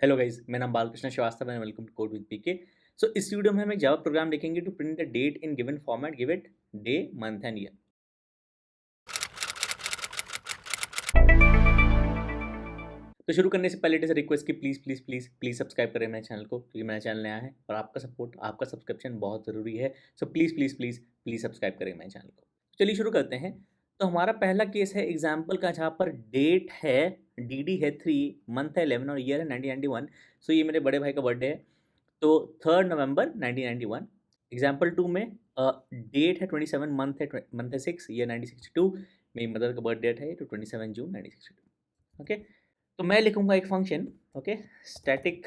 Hello guys, मेरा नाम बालकृष्ण श्रीवास्तव है। Welcome to code with PK. So इस वीडियो में हम एक जावा प्रोग्राम लिखेंगे to print the date in given format. Give it day, month and year. तो शुरू करने से पहले इट इज रिक्वेस्ट कि please please please please subscribe करें मेरे चैनल को, क्योंकि मेरा चैनल नया है और आपका सपोर्ट, आपका सब्सक्रिप्शन बहुत ज़रूरी है। So please please please please subscribe करें मेरे चैनल को। चलिए शुरू करते हैं। तो हमारा पहला केस है एग्जाम्पल का, जहाँ पर डेट है डी है 3, मंथ है 11 और ईयर है 1991। सो ये मेरे बड़े भाई का बर्थडे है, तो 3 नवंबर 1991। एग्जाम्पल 2 में डेट है 27, मंथ है 6, ईयर 1962। मेरी मदर का बर्थ डेट है तो 27 जून 1962। ओके, तो मैं लिखूंगा एक function, okay, static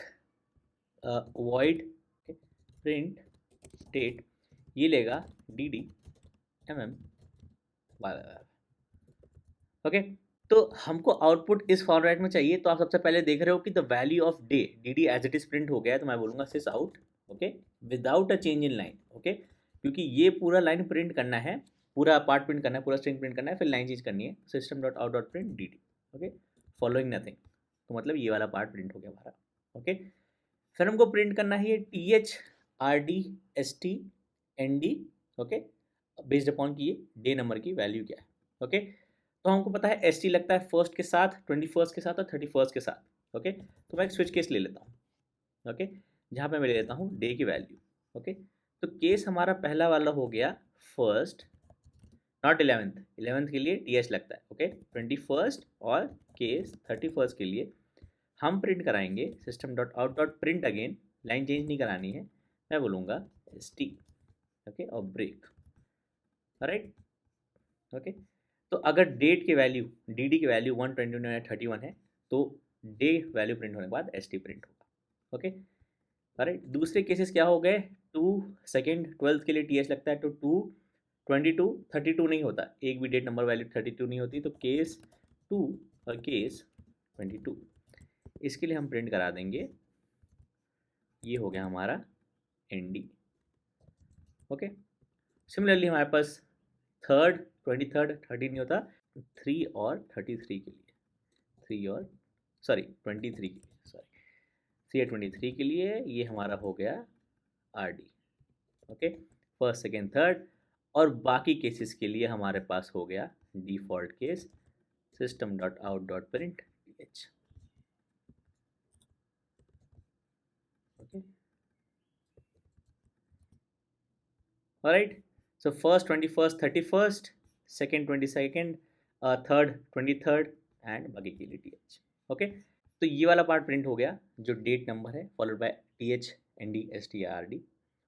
void print date. ये लेगा D D M M Y. Okay, तो हमको आउटपुट इस फॉर्मेट में चाहिए। तो आप सबसे पहले देख रहे हो कि the value of D D D as it is print हो गया है, तो मैं बोलूँगा sysout, okay, without a change in line. Okay, क्योंकि ये पूरा लाइन प्रिंट करना है, पूरा पार्ट प्रिंट करना है, पूरा स्ट्रिंग प्रिंट करना है, फिर लाइन चेंज करनी है। System dot out dot print D D, okay, following nothing. तो मतलब ये वाला पार्ट प्रिंट हो गया हमारा। ओके, फिर हमको प्रिंट करना है ये T H R D S T N D, okay, based upon की ये डे नंबर की वैल्यू क्या है। ओके, तो हमको पता है एस टी लगता है फर्स्ट के साथ, 21 के साथ और 31 के साथ। ओके, तो मैं एक स्विच केस ले लेता हूँ। ओके, जहाँ पे मैं ले लेता हूँ डे की वैल्यू। ओके, तो केस हमारा पहला वाला हो गया फर्स्ट, नॉट 11th। 11th के लिए टी एच लगता है। ओके, 21 और केस 31 के लिए हम प्रिंट कराएंगे system dot out dot print, again line change नहीं करानी है, मैं बोलूँगा एस टी, ओके, और ब्रेक। राइट, ओके, तो अगर डेट की वैल्यू डी डी की वैल्यू 129 या 31 है, तो डे वैल्यू प्रिंट होने के बाद एस टी प्रिंट होगा। Okay, right. दूसरे केसेस क्या हो गए, 2 सेकेंड 12th के लिए टी एच लगता है, तो 2 22 32 नहीं होता, एक भी डेट नंबर वैल्यू 32 नहीं होती, तो केस 2 और केस 22 इसके लिए हम प्रिंट करा देंगे। ये हो गया हमारा एन डी। ओके, सिमिलरली हमारे पास थर्ड 23rd 30 नहीं होता, 3 और 33 के लिए, 3 और सॉरी 23 के लिए, सॉरी 3 और 23 के लिए ये हमारा हो गया are D. Okay, first second third, और बाकी केसेस के लिए हमारे पास हो गया default case system dot out dot print H. Okay, alright. So first 21st 31st, second 22nd, third 23rd and बाकी के लिए टी एच। ओके, तो ये वाला पार्ट प्रिंट हो गया जो डेट नंबर है, followed by T H N D S T R D.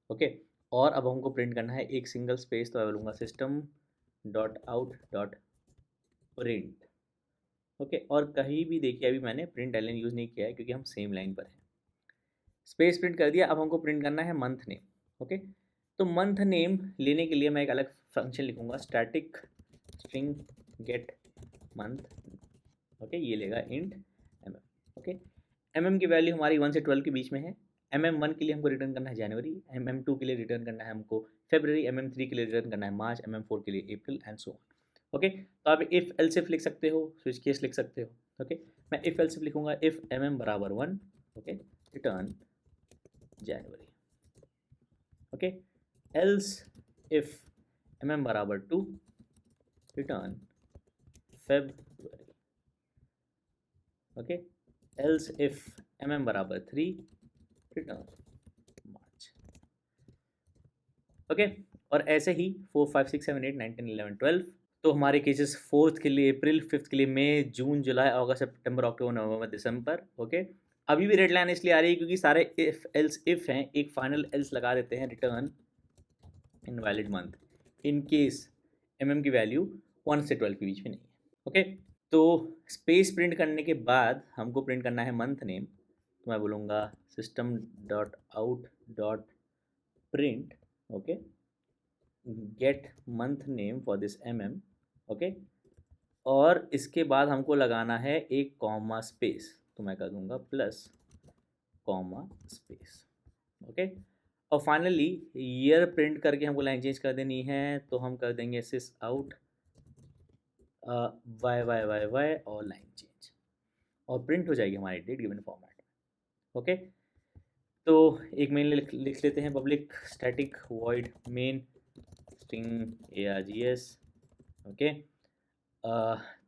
Okay, और अब हमको प्रिंट करना है एक सिंगल स्पेस, तो मैं बोलूँगा system dot out dot print. Okay, और कहीं भी देखिए अभी मैंने प्रिंट एलन यूज़ नहीं किया है, क्योंकि हम सेम लाइन पर हैं। स्पेस प्रिंट कर दिया, अब हमको प्रिंट करना है मंथ नेम। ओके, तो मंथ नेम लेने के लिए मैं एक अलग फंक्शन लिखूंगा, static string get month. Okay, ये लेगा int M M. Okay, M M की वैल्यू हमारी 1 से 12 के बीच में है। एम एम 1 के लिए हमको रिटर्न करना है जनवरी, एम एम 2 के लिए रिटर्न करना है हमको फेबररी, एम एम 3 के लिए रिटर्न करना है मार्च, एम एम 4 के लिए अप्रैल एंड सो ऑन। ओके, तो आप इफ़ एल्सिफ लिख सकते हो, स्विच केस लिख सकते हो। ओके, मैं इफ़ एल्सिफ लिखूंगा, इफ़ एम एम बराबर 1, okay, return January. Okay, else if mm बराबर 2, return February. Okay, else if mm बराबर 3, रिटर्न मार्च। ओके, और ऐसे ही 4 5 6 7 8 9 10 11 12। तो हमारे केसेस फोर्थ के लिए अप्रैल, फिफ्थ के लिए मई, जून, जुलाई, अगस्त, सितंबर, अक्टूबर, नवंबर, दिसंबर। ओके, अभी भी रेड लाइन इसलिए आ रही है क्योंकि सारे इफ एल्स इफ हैं, एक फाइनल एल्स लगा देते हैं, return invalid month in case mm की वैल्यू 1 से 12 के बीच में नहीं है। ओके, तो स्पेस प्रिंट करने के बाद हमको प्रिंट करना है मंथ नेम, तो मैं बोलूँगा system dot out dot print, okay, get month name for this mm। Okay, और इसके बाद हमको लगाना है एक कॉमा स्पेस, तो मैं कर दूँगा प्लस कॉमा स्पेस। ओके, और फाइनली ईयर प्रिंट करके हमको लाइन चेंज कर देनी है, तो हम कर देंगे sysout Y Y Y Y और लाइन चेंज, और प्रिंट हो जाएगी हमारी डेट गिवन फॉर्मेट। ओके, तो एक मेन लिख लेते हैं, public static void main string args। Okay,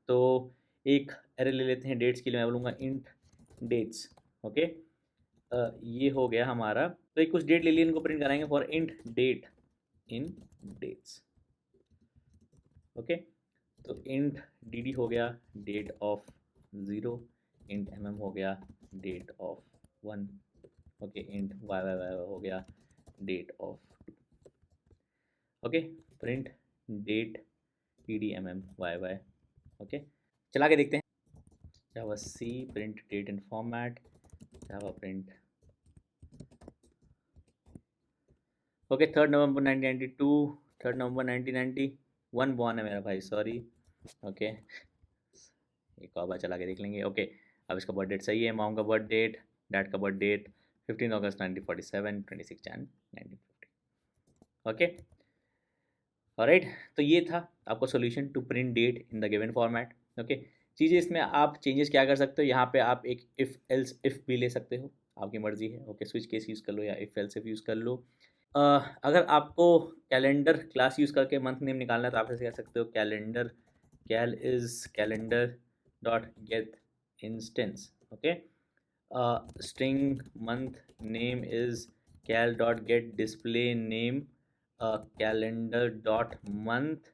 तो एक एरे ले लेते हैं डेट्स के लिए, मैं बोलूँगा इंट डेट्स। ओके, ये हो गया हमारा। तो एक कुछ डेट ले लिए, इनको प्रिंट कराएंगे for int date in dates. Okay, तो इंट dd हो गया डेट ऑफ 0, इंट हो गया date of 1। Okay, int y हो गया date of 2। Okay, print date dd y। Okay, चला के देखते हैं। Java C print date in format, Java print. Okay, 3 November 1992, 3 November 1991 born है मेरा भाई, सॉरी। ओके, एक और बार चला के देख लेंगे। ओके, अब इसका बर्थ डेट सही है, मॉम का बर्थ डेट, डैड का बर्थ डेट 15 अगस्त 1947, 26 जैन 1950। ओके, ऑलराइट, तो ये था आपका solution to print date in the given format. Okay, चीज़ें इसमें आप चेंजेस क्या कर सकते हो, यहाँ पे आप एक इफ़ एल्स इफ़ भी ले सकते हो, आपकी मर्जी है। ओके, स्विच केस यूज़ कर लो या इफ़ एल्स इफ यूज़ कर लो। अगर आपको कैलेंडर क्लास यूज़ करके मंथ नेम निकालना है तो आप ऐसे कह सकते हो calendar cal is calendar dot get instance. Okay, string month name is cal dot get display name calendar dot month.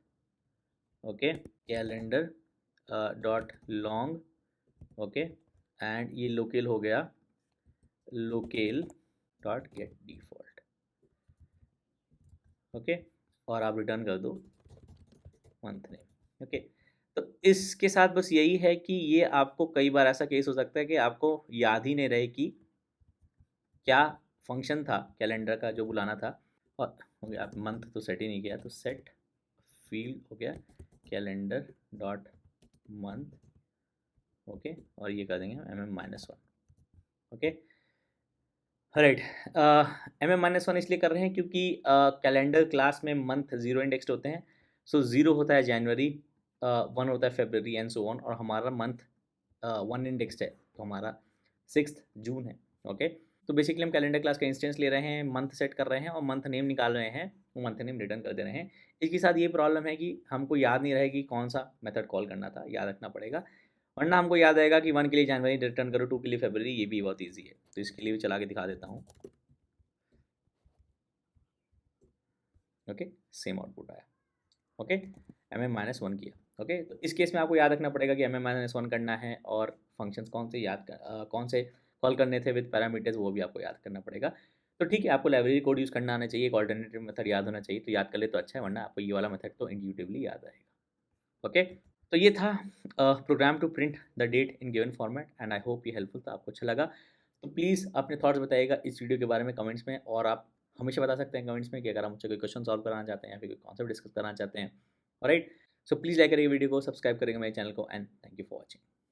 Okay, calendar dot long. Okay, and ये लोकेल हो गया locale dot get default. Okay, और आप return कर दो month name. Okay, तो इसके साथ बस यही है कि ये आपको कई बार ऐसा केस हो सकता है कि आपको याद ही नहीं रहे कि क्या फंक्शन था कैलेंडर का जो बुलाना था। और हो गया, मंथ तो सेट ही नहीं किया, तो सेट फील्ड हो गया कैलेंडर डॉट मंथ। ओके, और ये कर देंगे -1। ओके, राइट, -1 इसलिए कर रहे हैं क्योंकि कैलेंडर क्लास में मंथ 0 इंडेक्स्ड होते हैं। सो 0 होता है जनवरी, 1 होता है फरवरी एंड सो ऑन, और हमारा मंथ 1 इंडेक्स्ड है, तो हमारा 6 जून है। ओके, तो बेसिकली हम कैलेंडर क्लास का इंस्टेंस ले रहे हैं, मंथ सेट कर रहे हैं और मंथ नेम निकाल रहे हैं, वो मंथ नेम रिटर्न कर दे रहे हैं। इसके साथ ये प्रॉब्लम है कि हमको याद नहीं रहेगी कौन सा मेथड कॉल करना था, याद रखना पड़ेगा, वरना हमको याद आएगा कि 1 के लिए जनवरी रिटर्न करो, 2 के लिए फरवरी, ये भी बहुत ईजी है। तो इसके लिए भी चला के दिखा देता हूँ। ओके, सेम आउटपुट आया। ओके, -1 किया। ओके, तो इस केस में आपको याद रखना पड़ेगा कि -1 करना है, और फंक्शंस कौन से कौन से कॉल करने थे विद पैरामीटर्स, वो भी आपको याद करना पड़ेगा। तो ठीक है, आपको लाइब्रेरी कोड यूज़ करना आना चाहिए, एक ऑल्टरनेटिव मेथड याद होना चाहिए, तो याद कर ले तो अच्छा है, वरना आपको ये वाला मेथड तो इंट्यूटिवली याद आएगा। ओके, तो ये था program to print the date in given format, and I hope ये हेल्पफुल था, आपको अच्छा लगा। तो प्लीज़ अपने थॉट्स बताइएगा इस वीडियो के बारे में कमेंट्स में, और आप हमेशा बता सकते हैं कमेंट्स में कि अगर आप मुझसे कोई क्वेश्चन सॉल्व कराना चाहते हैं या फिर कोई कॉन्सेप्ट डिस्कस करना चाहते हैं। ऑलराइट, सो प्लीज़ लाइक करिए वीडियो को, सब्सक्राइब करिएगा मेरे चैनल को, and thank you for watching.